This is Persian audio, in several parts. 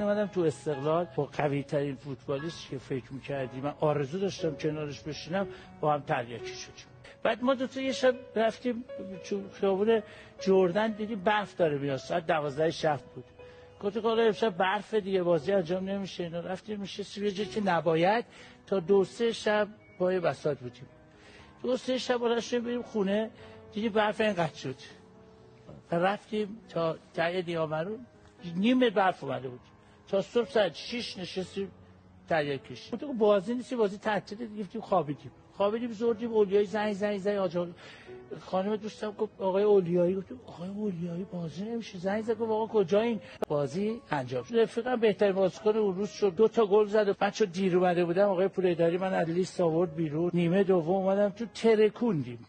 اومدم تو استقلال با قوی ترین فوتبالیست که فکر می‌کردی من آرزو داشتم کنارش بشینم با هم تریاکی شدیم. بعد ما دوتا یه شب رفتیم تو خیابون جردن دیدیم برف داره میاد، ساعت 12 شب بود. گفتم حالا امشب برف دیگه بازی انجام نمیشه، اینا رفتیم نشستیم یه جایی که نباید تا 2-3 شب پای بساط بودیم. 2-3 شب رفتیم بریم خونه دیدیم برف اینقدر شد. رفتیم تا ته نیامرون نیم برف اومده بود. تا صبح ساعت 6 نشستیم تریاکیش. تو بازی نیستی، بازی تعطیل گفتیم خوابیدیم زوردیم اولیایی زنگ آقا خانم دوستم گفت آقای اولیایی، گفتم آقای اولیایی بازی نمیشه، زنگ زد گفت آقا کجایین؟ بازی انجام شد. رفیقم بهترین بازیکن اون روز شد، 2 تا گل زد و من چون دیر اومده بودم آقای پولیداری من از لیست آورد بیرون. نیمه دوم اومدم تو ترکوندیم.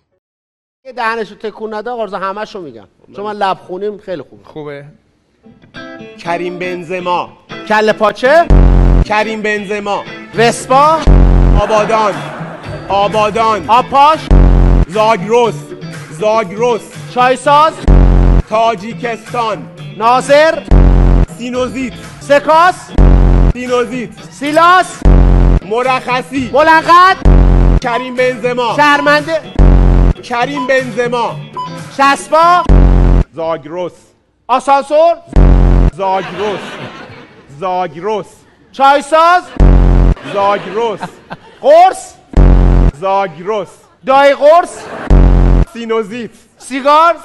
یه دهنشو تکون نده آقا رضا، همه‌شو میگم چون من لب خونیم خیلی خوبه. کریم بنزما، کله پاچه، کریم بنزما، وسپا، آبادان، آپاش، زاگرس، چایساز، تاجیکستان، ناظر، سینوزیت، سکاس، سیلاس، مرخصی، بلندقد، کریم بنزما، شرمنده، کریم بنزما، شسبا، زاگرس، آسانسور، زاگرس، چایساز، زاگرس، قرص، زاگرس، دای قرص، سینوزیت، سیگار،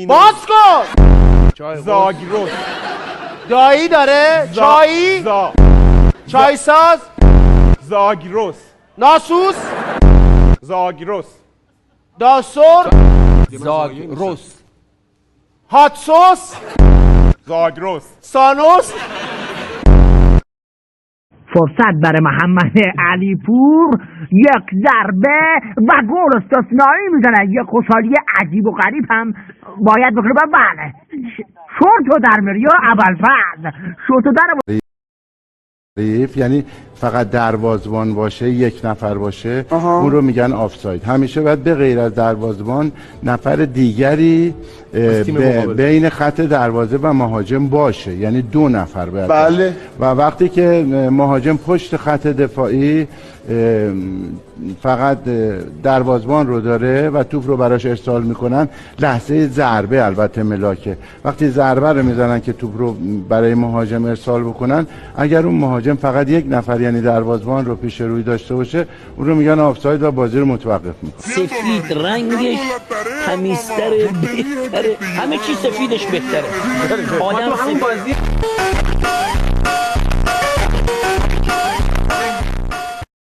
باز کن، زاگرس، دایی داره، چایی، چایساز، زاگرس، ناسوس، زاگرس، داسور، زاگرس، هاتسوس، زاگرس، سانوس. فرصت برای محمد علیپور، یک ضربه و گل استثنایی میزنه. یک خوشحالی عجیب و غریب هم باید بکنه. بله شورتو در میاری یا ابوالفضل شورتو در یعنی فقط دروازه‌بان باشه، یک نفر باشه، اون رو میگن آفساید. همیشه باید به غیر از دروازه‌بان نفر دیگری بین خط دروازه و مهاجم باشه، یعنی 2 نفر باید بله. و وقتی که مهاجم پشت خط دفاعی فقط دروازه‌بان رو داره و توپ رو براش ارسال میکنن، لحظه ضربه البته ملاکه، وقتی ضربه رو میزنن که توپ رو برای مهاجم ارسال بکنن، اگر اون مهاجم فقط یک نفر یعنی دروازه‌بان رو پیش روی داشته باشه، اون رو میگن آفساید و بازی رو متوقف میکنن. سفید رنگش تمیزتره، بهتره، همه چی سفیدش بهتره. آدم سفید